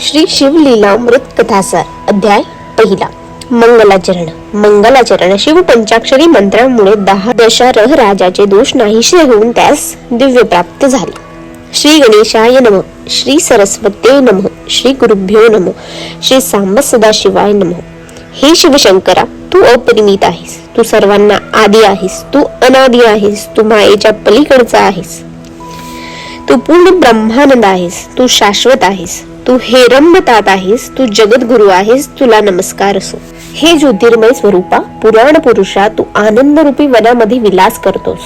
श्री शिवलीलामृत कथासार अध्याय पहिला. मंगलाचरण. मंगलाचरण शिव पंचाक्षरी मंत्रामुळे 10 दशरथ राजाचे दोष नाहीसे होऊन त्यास दिव्य प्राप्त झाले. श्री गणेशाय नमः. श्री सरस्वते नमः. श्री गुरुभ्यो नमः. श्री सांब सदाशिवाय नमः. हे शिवशंकरा, तू अपरिमित आहेस, तू सर्वांना आदी आहेस, तू अनादी आहेस, तू मायेच्या पलीकडचा आहेस, तू पूर्ण ब्रह्मानंद आहेस, तू शाश्वत आहेस, तू हेरंबतात आहेस, तू जगद्गुरु आहेस, तुला नमस्कार असो. हे ज्योतिर्मय स्वरूपा, पुराण पुरुषा, तू आनंद रूपी वनामध्ये विलास करतोस,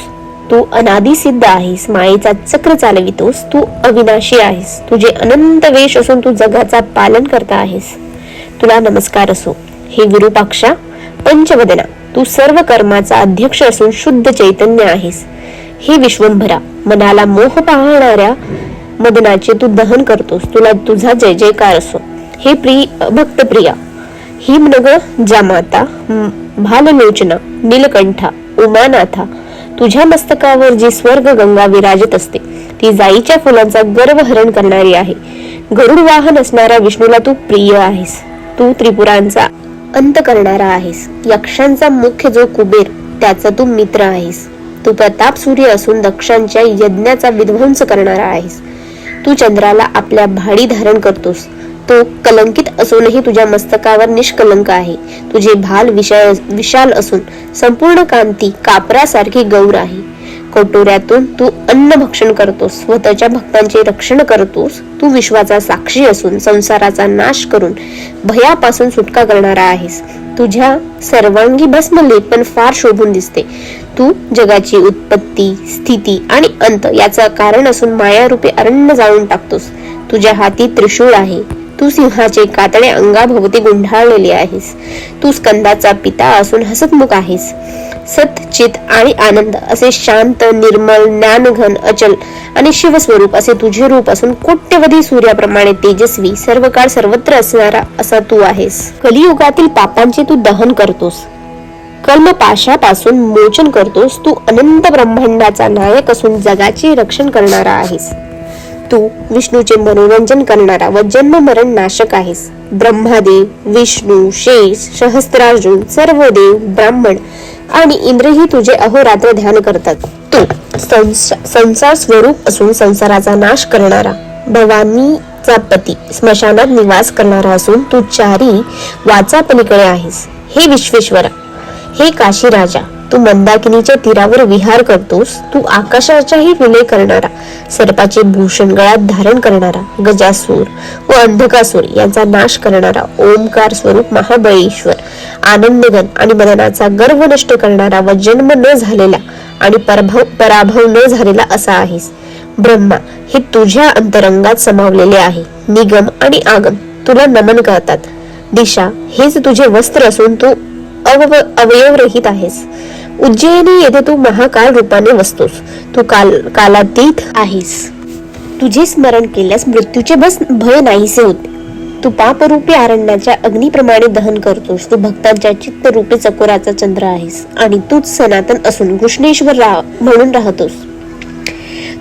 तू अनादी सिद्ध आहेस, मायेचा चक्र चालवितोस, तू अविनाशी आहेस, तुझे अनंत वेश असून तू जगाचा पालन करता आहेस, तुला नमस्कार असो. हे विरूपाक्षा पंचवदना, तू सर्व कर्माचा अध्यक्ष असून शुद्ध चैतन्य आहेस. हे विश्वंभरा, मनाला मोह पाहणाऱ्या मदनाचे तू दहन करतोस, तुला तुझा जय जयकार असो. हे भक्त प्रिया, हिमनग जामाता, भाललोचना, नीलकंठा, उमानाथा, तुझ्या मस्तकावर जी स्वर्ग गंगा विराजत असते ती जाईच्या फुलांचा गर्वहरण करणारी आहे. गरुड वाहन असणाऱ्या विष्णूला तू प्रिय आहेस, तू त्रिपुरांचा अंत करणारा आहेस. यक्षांचा मुख्य जो कुबेर त्याचा तू मित्र आहेस. तू प्रताप सूर्य असून दक्षांच्या यज्ञाचा विध्वंस करणारा आहेस. तू चंद्राला आपल्या भाडी धारण करतोस, तो कलंकित असूनही तुझ्या मस्तकावर निष्कलंक आहे. तुझे भाल विशाल असून संपूर्ण कांती कापरासारखी गौर आहे. कटोऱ्यातून तू अन्न भक्षण करतोस, स्वतःच्या भक्तांचे रक्षण करतोस. तू विश्वाचा साक्षी असून संसाराचा नाश करून भयापासून सुटका करणारा आहेस. तुझ्या सर्वांगी भस्म लेपन फार शोभून दिसते. तू जगाची उत्पत्ती, स्थिती आणि अंत याचा कारण असून मायारूपी अरण्य जाळून टाकतोस. तुझ्या हाती त्रिशूळ आहे. तू सिंहाचे कातडे अंगाभोवती गुंढाळलेले आहेस. तू स्कंदाचा पिता असून हसतमुख आहेस. सत, चित आणि आनंद असे शांत, निर्मल, ज्ञानघन, अचल आणि शिवस्वरूप असे तुझे रूप असून कोट्यवधी सूर्याप्रमाणे तेजस्वी, सर्व काळ सर्वत्र असणारा असा तू आहेस. कलियुगातील पापांचे तू दहन करतोस, कर्मपाशापासून मोचन करतोस. तू अनंत ब्रह्मांडाचा नायक असून जगाचे रक्षण करणारा आहेस. तू विष्णूचे मनोरंजन करणारा व जन्म मरण नाशक आहेस. ब्रह्मादेव, विष्णू, शेष, सहस्त्रार्जुन, सर्व देव, ब्राह्मण आणि इंद्रही तुझे अहोरात्र ध्यान करतात. तू संसार स्वरूप असून संसाराचा नाश करणारा, भवानीचा पती, स्मशानात निवास करणारा असून तू चारी वाचा पलीकडे आहेस. हे विश्वेश्वरा, हे काशी राजा, तू मंदाकिनीच्या तीरावर विहार करतोस. तू आकाशाचाही विलय करणारा, सर्पाचे भूषण गळ्यात धारण करणारा, गजासूर व अंधकासूर यांचा नाश करणारा, ओमकार स्वरूप महाबळेश्वर, आनंदघन आणि मदनाचा गर्व नष्ट करणारा व जन्म न झालेला आणि पराभव न झालेला असा आहेस. ब्रह्मा, हे तुझ्या अंतरंगात समावलेले आहे. निगम आणि आगम तुला नमन करतात. दिशा, हेच तुझे वस्त्र असून तू अवयवरहित आहेस. उज्जयिनी येथे तू महाकाल रूपाने वसतोस. तू कालातीत आहेस. तुझे स्मरण केल्यास मृत्यूचे भय नाहीसे होते. तू पापरूपी अरण्याच्या अग्निप्रमाणे दहन करतोस. तू भक्तांच्या चित्तरूपी चकोराचा चंद्र आहेस आणि तूच सनातन असून कृष्णेश्वर म्हणून राहतोस.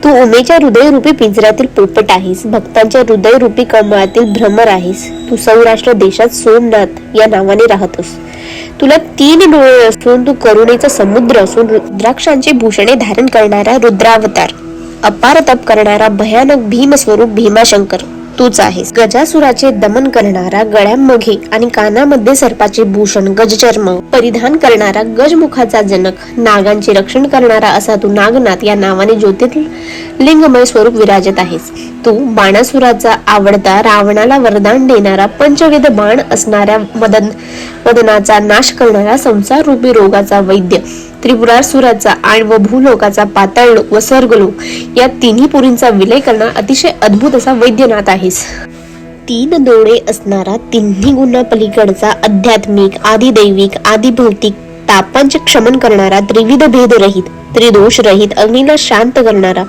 तू उमेच्या हृदयरूपी पिंजऱ्यातील पोपट आहेस. भक्तांच्या हृदयरूपी कमळातील भ्रमर आहेस. तू सौराष्ट्र देशात सोमनाथ या नावाने राहतोस. तुला 3 डोळे असून तू करुणेचा समुद्र असून रुद्राक्षांचे भूषणे धारण करणारा रुद्रावतार, अपार तप करणारा भयानक भीमस्वरूप भीमाशंकर तूच आहेस. गजासुराचे दमन करणारा, गळ्यामध्ये आणि कानामध्ये सर्पाचे भूषण गजचर्म परिधान करणारा, गजमुखाचा जनक, नागांचे रक्षण करणारा असा तू नागनाथ या नावाने ज्योतिर्लिंगमय स्वरूप विराजत आहेस. तू बाणासुराचा आवडता, रावणाला वरदान देणारा, पंचवेद बाण असणाऱ्या मदनाचा नाश करणारा, संसार रूपी रोगाचा वैद्य, त्रिपुरासुराचा आणि व भूलोकाचा पाताळलोक व स्वर्गलोक या तिन्ही पुरींचा विलय करणारा अतिशय अद्भुत असा वैद्यनाथ आहेस. 3 डोळे असणारा, तिन्ही गुणा पलीकडचा, आध्यात्मिक, आदिदैविक, आदिभौतिक, तापांचे क्षमन करणारा, त्रिविध भेद रहित, त्रिदोष रहित, अग्नीला शांत करणारा,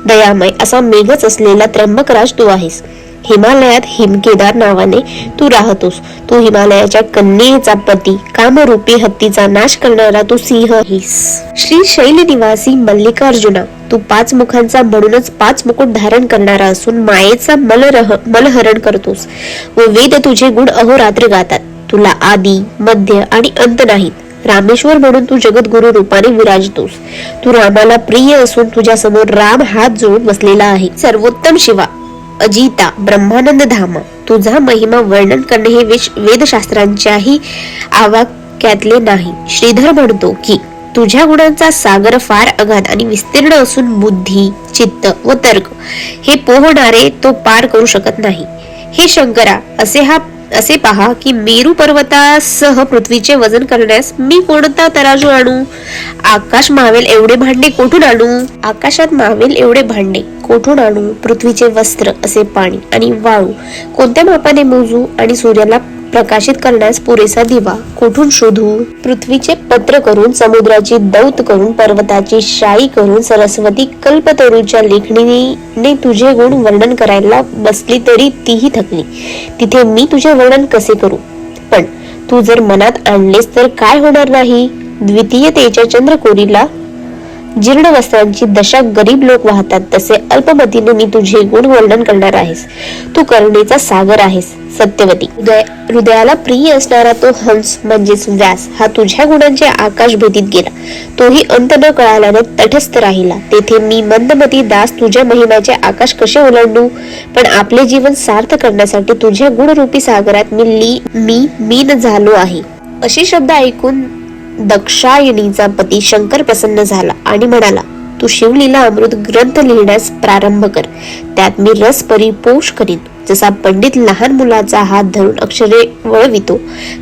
दयामय असा मेघच असलेला त्र्यंबकराज तू आहेस. हिमालयात हिमकेदार नावाने तू राहतोस. तू हिमालयाच्या कन्येचा पती, कामरूपी हत्तीचा नाश करणारा तू सिंह आहेस. श्री शैल निवासी मल्लिकार्जुना, तू 5 मुखांचा म्हणूनच 5 मुकुट धारण करणारा असून मायेचा मलहरण करतोस व वेद तुझे गुण अहोरात्र गातात. तुला आदी, मध्य आणि अंत नाहीत. रामेश्वर म्हणून तू जगद्गुरु रूपाने विराजतोस. तू रामाला प्रिय असून तुझ्या समोर राम हात जोडून बसलेला आहे. सर्वोत्तम शिवा, अजिता, ब्रह्मानंद धामा, तुझा महिमा वर्णन करणे हे वेदशास्त्रांच्याही आवाक्यातले नाही. श्रीधर म्हणतो की तुझ्या गुणांचा सागर फार अगाध आणि विस्तीर्ण असून बुद्धी, चित्त व तर्क हे पोहणारे तो पार करू शकत नाही. हे शंकरा, असे पहा की मेरू पर्वतासह पृथ्वीचे वजन करण्यास मी कोणता तराजू आणू? आकाशात मावेल एवढे भांडे कोठून आणू? पृथ्वीचे वस्त्र असे पाणी आणि वाळू कोणत्या मापाने मोजू? आणि सूर्याला प्रकाशित करण्यास पुरेसा दिवा कोठून शोधू? पृथ्वीचे पत्र करून, समुद्राची दौत करून, पर्वताची शाई करून, सरस्वती कल्पतरूच्या लेखणीने तुझे गुण वर्णन करायला बसली तरी तीही थकली. तिथे मी तुझे वर्णन कसे करू? पण तू जर मनात आणलेस तर काय होणार नाही? द्वितीयतेच्या चंद्रकोरीला जीर्ण वस्त्रांची दशा गरीब लोक वाहतात तसे अल्पमतीने मी तुझे गुण वर्णन करणार आहेस. तू करुणेचा सागर आहेस. सत्यवती, हृदयाला प्रिय असणारा तो हंस म्हणजेच व्यास हा तुझ्या गुणांचे आकाश भेदीत गेला. तोही अंत न कळाल्याने तटस्थ राहिला. तेथे मी मंदमती दास तुझ्या महिम्याचे आकाश कसे ओलांडू? पण आपले जीवन सार्थ करण्यासाठी तुझ्या गुणरूपी सागरात मी मीन झालो आहे. असे शब्द ऐकून दक्षायनीचा पती शंकर प्रसन्न झाला आणि म्हणाला, तू शिवलीला अमृत ग्रंथ लिहिण्यास प्रारंभ कर. त्यात मी रस परिपोष करीन. जसा पंडित लहान मुलाचा हात धरून अक्षरे वळवितो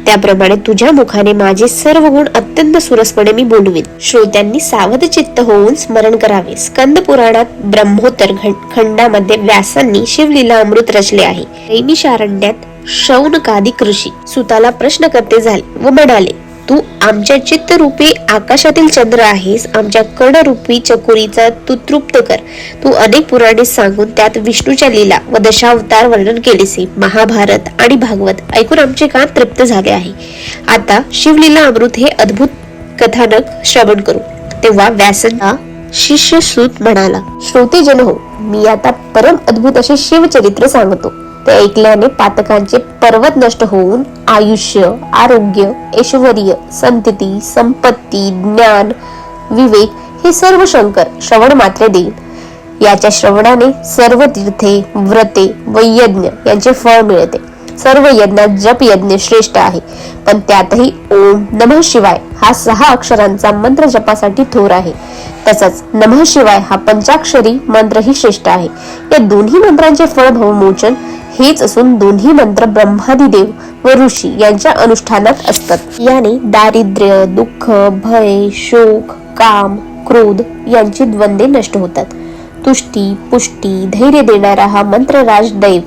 त्याप्रमाणे तुझ्या मुखाने माझे सर्व गुण अत्यंत सुरसपणे मी बोलवीन. श्रोत्यांनी सावध चित्त होऊन स्मरण करावे. स्कंद पुराणात ब्रह्मोत्तर खंडामध्ये व्यासांनी शिवलीला अमृत रचले आहे. नैमिषारण्यात शौनकादिक ऋषी सुताला प्रश्न करते झाले व म्हणाले, तू आमच्या चित्तरूपी आकाशातील चंद्र आहेस. आमच्या कर्णरूपी चकोरीचा तू तृप्त कर. तू अनेक पुराणे सांगून त्यात विष्णूच्या लीला व दशावतार वर्णन केलेस. महाभारत आणि भागवत ऐकून आमचे कान तृप्त झाले आहे. आता शिवलीला अमृत हे अद्भुत कथानक श्रवण करू. तेव्हा व्यासांना शिष्य सूत म्हणाला, श्रोतेजन हो, मी आता परम अद्भुत असे शिवचरित्र सांगतो. ते ऐकल्याने पातकांचे पर्वत नष्ट होऊन आयुष्य, आरोग्य, ऐश्वर्य, संतती, संपत्ती, ज्ञान, विवेक हे सर्व शंकर श्रवण मात्र देईल. याच्या श्रवणाने सर्व तीर्थे, व्रते व यज्ञ यांचे फळ मिळते. सर्व यज्ञात जप यज्ञ श्रेष्ठ आहे, पण त्यातही ओम नमः शिवाय हा 6 अक्षरांचा मंत्र जपासाठी थोर आहे. तसंच नमः शिवाय हा पंचाक्षरी मंत्रही श्रेष्ठ आहे. या दोन्ही मंत्रांचे फळ भवमोचन हेच असून दोन्ही मंत्र ब्रह्मादिदेव व ऋषी यांच्या अनुष्ठानात असतात. याने दारिद्र्य, दुःख, भय, शोक, काम, क्रोध यांची द्वंद्वे नष्ट होतात. तुष्टी, पुष्टी, धैर्य देणारा हा मंत्र राजदैव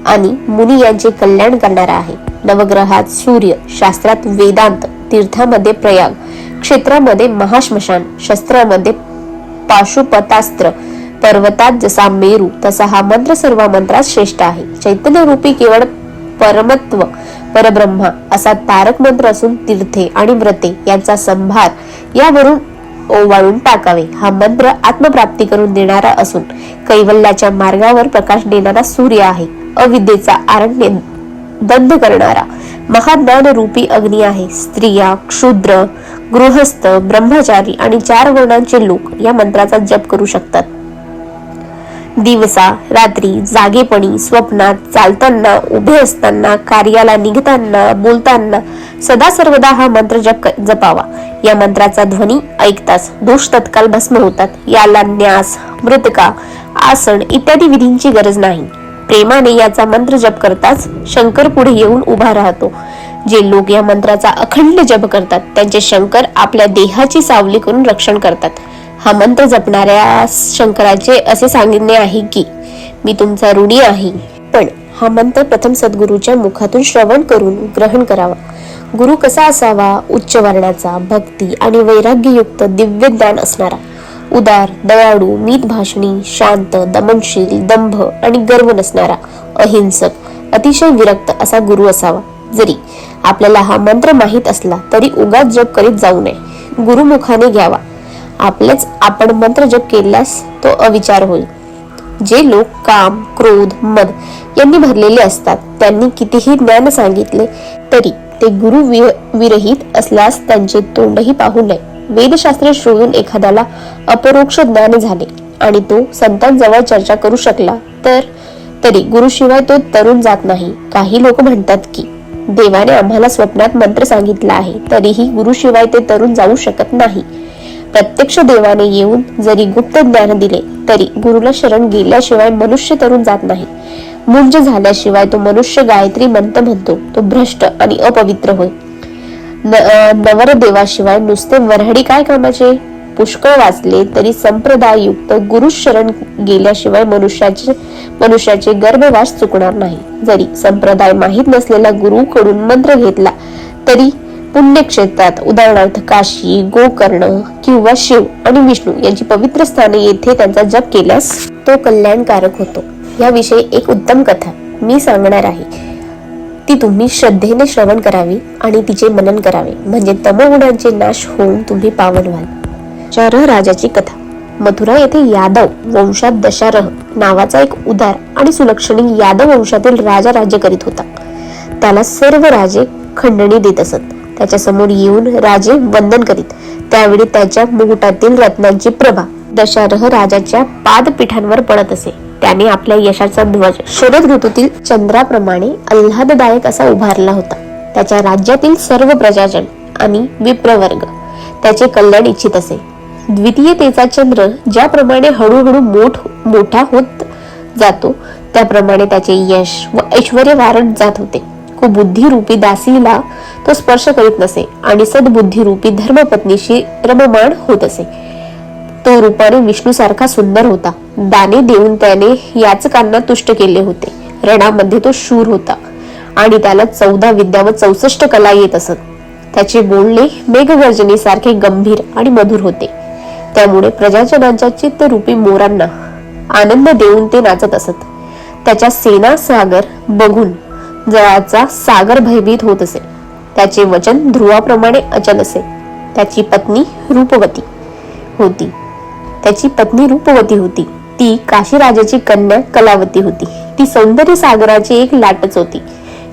आणि मुनी यांचे कल्याण करणारा आहे. नवग्रहात सूर्य, शास्त्रात वेदांत, तीर्थामध्ये प्रयाग, क्षेत्रामध्ये महाश्मशान, शस्त्रामध्ये पाशुपतास्त्र, पर्वतात जसा मेरू तसा हा मंत्र सर्व मंत्रात श्रेष्ठ आहे. चैतन्य रूपी केवळ परमत्व परब्रह्मा असा तारक मंत्र असून तीर्थे आणि व्रते यांचा संभार यावरून ओवाळून टाकावे. हा मंत्र आत्मप्राप्ती करून देणारा असून कैवल्याच्या मार्गावर प्रकाश देणारा सूर्य आहे. अविद्येचा आरण्य दंड करणारा महाज्ञान रूपी अग्नी आहे. स्त्रिया, क्षुद्र, गृहस्थ, ब्रह्मचारी आणि 4 वर्णांचे लोक या मंत्राचा जप करू शकतात. दिवसा रात्री, जागेपणी, स्वप्नात, चालताना, उभे असताना, कार्याला निघताना, बोलताना सदा सर्वदा हा मंत्र जपावा. या मंत्राचा ध्वनी ऐकताच दोष तत्काल भस्म होतात. याला न्यास, मृतका, आसन इत्यादी विधींची गरज नाही. प्रेमाने याचा मंत्र जप करताच शंकर पुढे येऊन उभा राहतो. जे लोक या मंत्राचा अखंड जप करतात त्यांचे शंकर आपल्या देहाची सावली करून रक्षण करतात. हा मंत्र जपणाऱ्या शंकराचे असे सांगितले आहे की मी तुमचा ऋणी आहे. पण हा मंत्र प्रथम सद्गुरूच्या मुखातून श्रवण करून ग्रहण करावा. गुरु कसा असावा? उच्च वर्णाचा, भक्ती आणि वैराग्ययुक्त दिव्य ज्ञान असणारा. उदार, दयाळू, मीत भाषणी, शांत, दमनशील, दंभ आणि गर्व नसणारा, अहिंसक, अतिशय विरक्त असा गुरु असावा. जरी आपल्याला हा मंत्र माहीत असला तरी उगाच जप करीत जाऊ नये. गुरुमुखाने घ्यावा. आपलेच आपण मंत्र जप केल्यास तो अविचार होईल. जे लोक काम, क्रोध, मद यांनी भरलेले असतात त्यांनी कितीही ज्ञान सांगितले तरी ते गुरु विरहित असल्यास त्यांचे तोंडही पाहू नये. वेदशास्त्रे श्रोळून एखाद्याला अपरोक्ष ज्ञान झाले आणि तो संतांजवळ चर्चा करू शकला तरी गुरुशिवाय तो तरुण जात नाही. काही लोक म्हणतात की देवाने आम्हाला स्वप्नात मंत्र सांगितला आहे तरीही गुरुशिवाय ते तरुण जाऊ शकत नाही. प्रत्यक्ष देवाने येऊन जरी गुप्त ज्ञान दिले तरी गुरुला शरण गेल्याशिवाय मनुष्य तरुण जात नाही. मुंज झाल्याशिवाय तो मनुष्य गायत्री मंत्र म्हणतो तो भ्रष्ट आणि अपवित्र होय. नवरदेवाशिवाय नुसते वऱ्हाडी काय कामाचे. पुष्कळ वाचले तरी संप्रदाययुक्त गुरु शरण गेल्याशिवाय मनुष्याचे गर्भवास चुकणार नाही. जरी संप्रदाय माहीत नसलेला गुरु कडून मंत्र घेतला तरी पुण्यक्षेत्रात उदाहरणार्थ काशी, गोकर्ण किंवा शिव आणि विष्णू यांची पवित्र स्थाने येथे त्यांचा जप केल्यास तो कल्याणकारक होतो. याविषयी एक उत्तम कथा मी सांगणार आहे. ती तुम्ही श्रद्धेने श्रवण करावी आणि तिचे मनन करावे म्हणजे तमोगुणांचे नाश होऊन तुम्ही पावन व्हाल. दशरथ राजाची कथा. मथुरा येथे यादव वंशात दशरथ नावाचा एक उदार आणि सुलक्षणी यादव वंशातील राजा राज्य करीत होता. त्याला सर्व राजे खंडणी देत असत. त्याच्या समोर येऊन राजे वंदन करीत. त्यावेळी त्याच्या मुकुटातील रत्नांची प्रभा दशरथ राजाच्या पादपीठांवर पडत असे. त्याने आपल्या यशाचा ध्वज शरद ऋतूतील चंद्राप्रमाणे आल्हाददायक असा उभारला होता. त्याच्या राज्यातील सर्व प्रजाजन आणि विप्रवर्ग त्याचे कल्याण इच्छित असे. द्वितीयतेचा चंद्र ज्याप्रमाणे हळूहळू मोठा होत जातो त्याप्रमाणे त्याचे यश व ऐश्वर्य वाढत जात होते. कुबुद्धी रूपी दासीला तो स्पर्श करीत नसे आणि सद्बुद्धी रूपी धर्मपत्नीशी रममाण होत असे. तो रूपाने विष्णू सारखा सुंदर होता. दाने देऊन त्याने याचकांना तुष्ट केले होते. रणामध्ये तो शूर होता आणि त्याला 14 विद्या व 64 कला येत असत. त्याचे बोलणे मेघगर्जनेसारखे गंभीर आणि मधुर होते. त्यामुळे प्रजाजनांच्या चित्तरूपी मोरांना आनंद देऊन ते नाचत असत. त्याच्या सेना सागर बघून जळाचा सागर भयभीत होत असे. त्याचे वचन ध्रुवाप्रमाणे अचल असे. त्याची पत्नी रूपवती होती. ती काशी राजाची कन्या कलावती होती. ती सौंदर्य सागराची एक लाटच होती.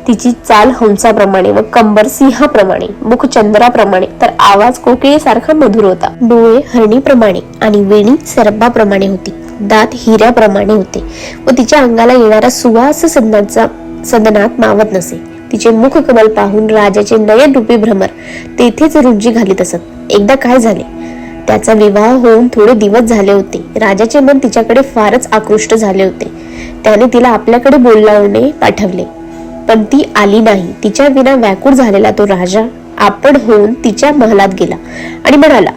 तिची चाल हंसाप्रमाणे व कंबर सिंहाप्रमाणे, मुख चंद्राप्रमाणे तर आवाज कोकिळेसारखा मधुर होता. डोळे हरणीप्रमाणे आणि वेणी सर्पाप्रमाणे होती. दात हिऱ्याप्रमाणे होते व तिच्या अंगाला येणारा सुवास सदनात मावत नसे. तिचे मुख कमल पाहून राजाचे नयन रूपी भ्रमर तेथेच रुंजी घालीत असत. एकदा काय झाले, त्याचा विवाह होऊन थोडे दिवस झाले होते. राजाचे मन तिच्याकडे फारच आकृष्ट झाले होते. त्याने तिला आपल्याकडे बोलावणे पाठवले पण ती आली नाही. तिच्या विना व्याकुळ झालेला तो राजा आपण होऊन तिच्या महलात गेला आणि म्हणाला,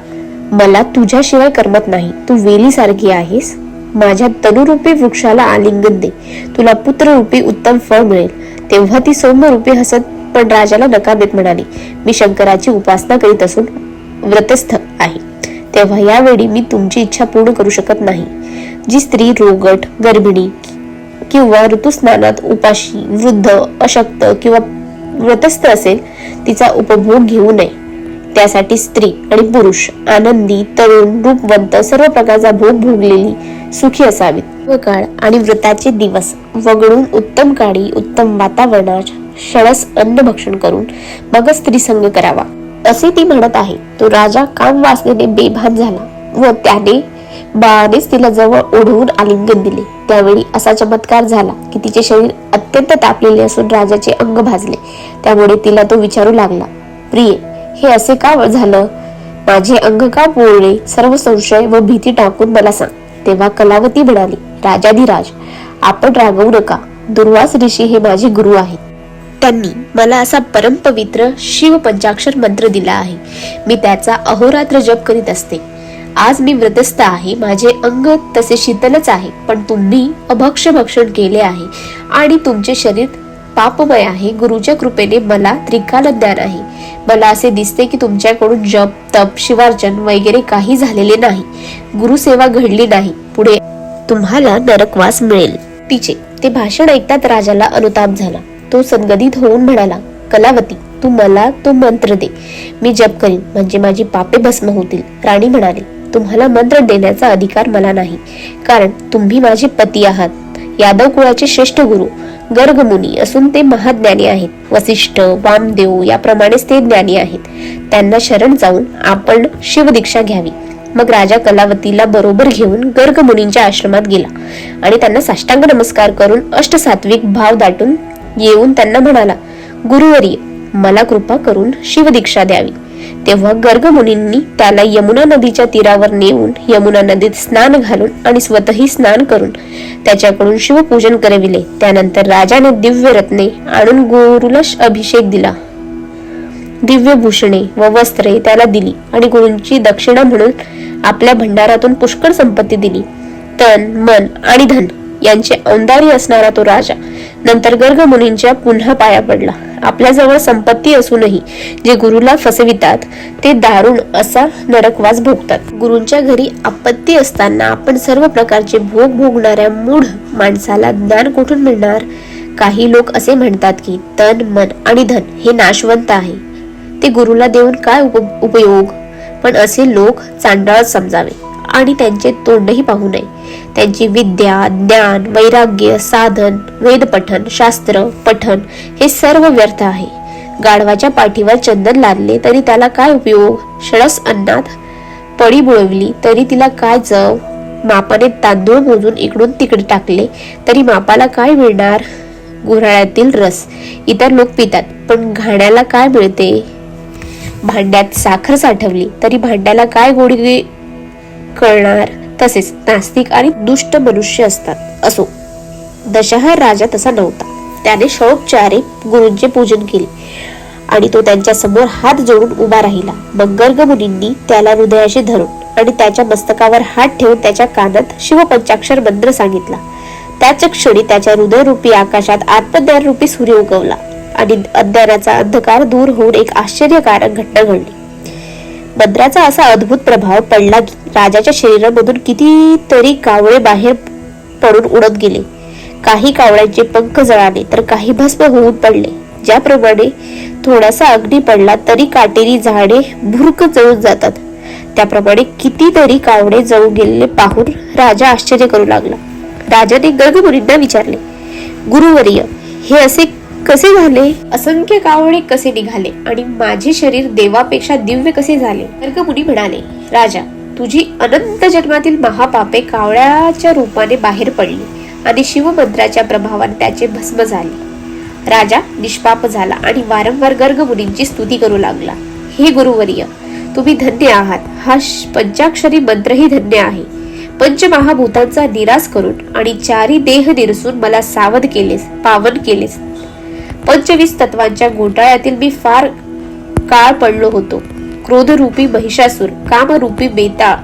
मला तुझ्याशिवाय करमत नाही. तू वेलीसारखी आहेस. माझ्या तनुरूपी वृक्षाला आलिंगन दे. तुला पुत्ररूपी उत्तम फळ मिळेल. तेव्हा ती सौम्यरूपी हसत पण राजाला नकार देत म्हणाली, मी शंकराची उपासना करीत असून व्रतस्थ आहे. तेव्हा यावेळी मी तुमची इच्छा पूर्ण करू शकत नाही. जी स्त्री रोगट, गर्भिणी किंवा ऋतुस्नानात उपाशी, वृद्ध, अशक्त किंवा व्रतस्थ असेल तिचा उपभोग घेऊ नये. त्यासाठी स्त्री आणि पुरुष आनंदी, तरुण, रूपवंत सर्व प्रकारचा भोग भोगलेली सुखी असावीत. काळ आणि व्रताचे दिवस वगळून उत्तम काळी उत्तम वातावरणात शळस अन्न भक्षण करून मग स्त्री संग करावा असे ती म्हणत आहे. तो राजा काम वासनेने बेभान झाला व त्याने बाळानेच तिला जवळ ओढवून आलिंगन दिले. त्यावेळी असा चमत्कार झाला की तिचे शरीर अत्यंत तापलेले असून राजाचे अंग भाजले. त्यामुळे तिला तो विचारू लागला, प्रिय, हे असे का झालं? माझे अंग का पोळले? सर्व संशय व भीती टाकून मला सांग. तेव्हा कलावती म्हणाली, राजाधिराज, आपण रागवू नका. दुर्वास ऋषी हे माझे गुरु आहेत. त्यांनी मला असा परमपवित्र शिव पंचाक्षर मंत्र दिला आहे. मी त्याचा अहोरात्र जप करीत असते. आज मी व्रतस्थ आहे. माझे अंग तसे शीतलच आहे पण तुम्ही अभक्ष्य भक्षण केले आहे आणि तुमचे शरीर पापमय आहे. गुरुच्या कृपेने मला त्रिकाल ज्ञान आहे. मला असे दिसते की तुमच्याकडून जप तप शिवार्चन वगैरे काही झालेले नाही. गुरुसेवा घडली नाही. पुढे तुम्हाला नरकवास मिळेल. तिचे ते भाषण ऐकतात राजाला अनुताप झाला. तो संगदित होऊन म्हणाला, कलावती, तू मला तो मंत्र दे. मी जप करीन, म्हणजे माझी पापे भस्म होतील. राणी म्हणाली, तुम्हाला मंत्र देण्याचा अधिकार मला नाही, कारण तुम्ही माझे पती आहात. यादव कुळाचे श्रेष्ठ गुरु गर्ग मुनी असून ते महाज्ञानी आहेत. वसिष्ठ वामदेव याप्रमाणेच ते ज्ञानी आहेत. त्यांना शरण जाऊन आपण शिवदीक्षा घ्यावी. मग राजा कलावतीला बरोबर घेऊन गर्ग मुनींच्या आश्रमात गेला आणि त्यांना साष्टांग नमस्कार करून अष्टसात्विक भाव दाटून येऊन त्यांना म्हणाला, गुरुवर्य, मला कृपा करून शिवदीक्षा द्यावी. तेव्हा गर्ग मुनींनी त्याला यमुना नदीच्या तीरावर नेऊन यमुना नदीत स्नान घालून आणि स्वतःही स्नान करून त्याच्याकडून शिवपूजन करविले. त्यानंतर राजाने दिव्य रत्ने आणून गुरुला अभिषेक दिला. दिव्य भूषणे व वस्त्रे त्याला दिली आणि गुरूंची दक्षिणा म्हणून आपल्या भंडारातून पुष्कळ संपत्ती दिली. तन मन आणि धन यांचे औंदार्य असणारा तो राजा नंतर गर्ग मुनींच्या पुन्हा पाया पडला. आपल्याजवळ संपत्ती असूनही जे गुरुला फसवितात ते दारुण असा नरकवास भोगतात. गुरूंच्या घरी आपत्ती असताना आपण सर्व प्रकारचे भोग भोगणाऱ्या मूढ माणसाला ज्ञान कुठून मिळणार? काही लोक असे म्हणतात की तन मन आणि धन हे नाशवंत आहे, ते गुरुला देऊन काय उपयोग? पण असे लोक चांडाळ समजावे आणि त्यांचे तोंडही पाहू नये. त्यांची विद्या ज्ञान वैराग्य साधन वेद पठन शास्त्र पठन हे सर्व व्यर्थ आहे. गाढवाच्या पाठीवर चंदन लादले तरी त्याला काय उपयोग? शळस अन्नात पडी बुळवली तरी तिला काय चव? मापाने तांदूळ मोजून इकडून तिकडे टाकले तरी मापाला काय मिळणार? गुऱ्हाळ्यातील रस इतर लोक पितात, पण घाण्याला काय मिळते? भांड्यात साखर साठवली तरी भांड्याला काय गोडी कळणार? तसेच नास्तिक आणि दुष्ट मनुष्य असतात. असो, दशहर राजा तसा नव्हता. त्याने षोडोपचारे गुरूंचे पूजन केले आणि तो त्यांच्या समोर हात जोडून उभा राहिला. मग गर्ग मुनींनी त्याला हृदयाशी धरून आणि त्याच्या मस्तकावर हात ठेवून त्याच्या कानात शिवपंचाक्षर मंत्र सांगितला. त्याच क्षणी त्याच्या हृदयरूपी आकाशात आत्मज्ञान रूपी सूर्य उगवला आणि अज्ञानाचा अंधकार दूर होऊन एक आश्चर्यकारक घटना घडली. मंत्राचा असा अद्भुत प्रभाव पडला की राजाच्या शरीरामधून कितीतरी कावळे बाहेर पडून उडत गेले. काही कावळ्यांचे पंख जळाले तर काही भस्म होऊन पडले. ज्याप्रमाणे थोडासा अग्नी पडला तरी काटेरी झाडे भुर्क जळून जातात, त्याप्रमाणे कितीतरी कावळे जळून गेलेले पाहून राजा आश्चर्य करू लागला. राजाने गर्ग मुनींना विचारले, गुरुवर्य, हे असे कसे झाले? असंख्य कावळे कसे निघाले आणि माझे शरीर देवापेक्षा दिव्य कसे झाले? गर्ग मुनी म्हणाले, राजा, तुझी अनंत जन्मातील महापापे कावळ्याच्या रूपाने बाहेर पडली आणि शिवमंत्राच्या प्रभावाने त्याचे भस्म झाले. राजा निष्पाप झाला आणि वारंवार गर्ग मुनींची स्तुती करू लागला. हे गुरुवर्य, तुम्ही धन्य आहात. हा पंचाक्षरी मंत्रही धन्य आहे. पंचमहाभूतांचा निराश करून आणि चारी देह निरसून मला सावध केलेस, पावन केलेस. 25 तत्वांच्या घोटाळ्यातील मी फार काळ पडलो होतो. क्रोधरूपी महिषासूर, कामरूपी बेताळ,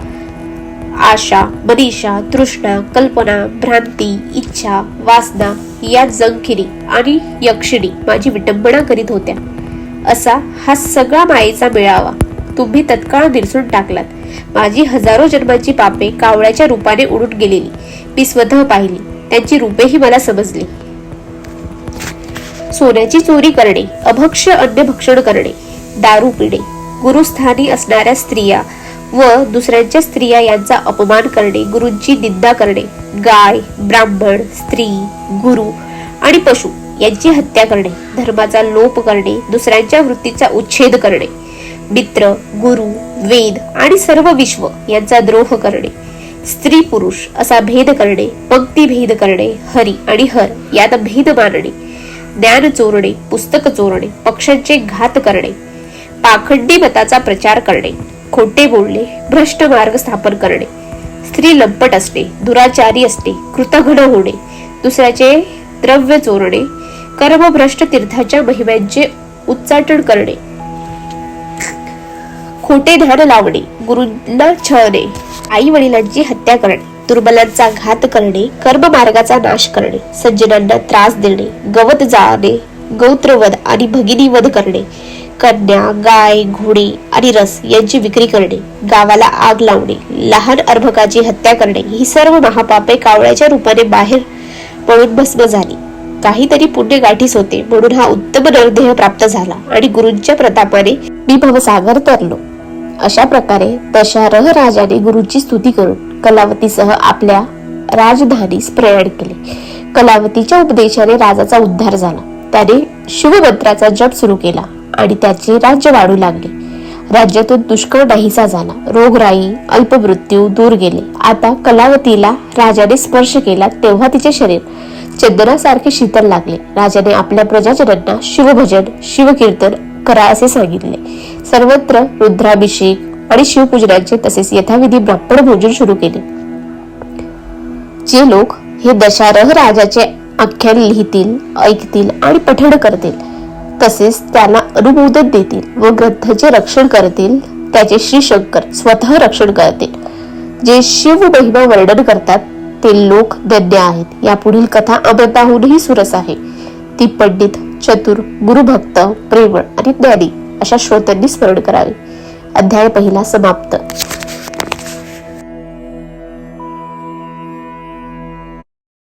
आशा मनीषा तृष्णा कल्पना भ्रांती इच्छा वासना या जंखिरी आणि यक्षिणी माझी विटंबना करीत होत्या. असा हा सगळा मायेचा मेळावा तुम्ही तत्काळ निरसून टाकलात. माझी हजारो जन्मांची पापे कावळ्याच्या रूपाने उडून गेलेली मी स्वतः पाहिली. त्यांची रूपेही मला समजली. सोन्याची चोरी करणे, अभक्ष्य अन्न भक्षण करणे, दारू पिणे, गुरुस्थानी असणाऱ्या स्त्रिया व दुसऱ्यांच्या स्त्रिया यांचा अपमान करणे, गुरूंची निंदा करणे, गाय ब्राह्मण स्त्री गुरु आणि पशु यांची हत्या करणे, धर्माचा लोप करणे, दुसऱ्यांच्या वृत्तीचा उच्छेद करणे, मित्र गुरु वेद आणि सर्व विश्व यांचा द्रोह करणे, स्त्री पुरुष असा भेद करणे, पंक्ती भेद करणे, हरी आणि हर यात भेद मानणे, ज्ञान चोरणे, पुस्तक चोरणे, पक्षांचे घात करणे, पाखंडी मताचा प्रचार करणे, खोटे बोलणे, भ्रष्ट मार्ग स्थापन करणे, स्त्री लंपट असणे, दुराचारी असणे, कृतघ्न होणे, दुसऱ्याचे द्रव्य चोरणे, कर्मभ्रष्ट तीर्थाच्या महिम्यांचे उच्चाटन करणे, खोटे ध्यान लावणे, गुरूंना छळणे, आई वडिलांची हत्या करणे, दुर्बलांचा घात करणे, कर्ममार्गाचा नाश करणे, सज्जनांना त्रास देणे, गवत जाळणे, गौत्रवध आणि भगिनीवध करणे, कन्या, गाय, घोडी आणि रस यांची विक्री करणे, गावाला आग लावणे, लहान अर्भकाची हत्या करणे, ही सर्व महापापे कावळ्याच्या रूपाने बाहेर पडून भस्म झाली. काहीतरी पुण्य गाठीस होते म्हणून हा उत्तम नरदेह प्राप्त झाला आणि गुरूंच्या प्रतापाने मी भवसागर तरलो. अशा प्रकारे दशरथ राजाने गुरूंची स्तुती करून कलावतीसह आपल्या राजधानीस प्रयाण केले. कलावतीच्या उपदेशाने राजाचा उद्धार झाला. त्याने शिवमंत्राचा जप सुरू केला आणि त्याचे राज्य वाढू लागले. राज्यातून दुष्काळ नाहीसा झाला. रोगराई, अल्पमृत्यू दूर गेले. आता कलावतीला राजाने स्पर्श केला तेव्हा तिचे शरीर चंदनासारखे शीतल लागले. राजाने आपल्या प्रजाजनांना शिवभजन, शिवकीर्तन करा असे सांगितले. सर्वत्र रुद्राभिषेक आणि शिवपूजनाचे तसेच यथाविधी ब्राह्मण भोजन सुरू केले. जे लोक हे दशरथ राजाचे आख्यान लिहितील, ऐकतील आणि पठण करतील, तसेच त्याला अनुमोदन देतील व ग्रंथाचे रक्षण करतील, त्याचे श्री शंकर स्वतः रक्षण करतील. जे शिव महिमा वर्णन करतात ते लोक धन्य आहेत. या पुढील कथा अमृताहूनही सुरस आहे. ती पंडित, चतुर, गुरुभक्त, प्रेमळ आणि ज्ञानी अशा श्रोत्यांनी स्मरण करावी. अध्याय पहिला समाप्त.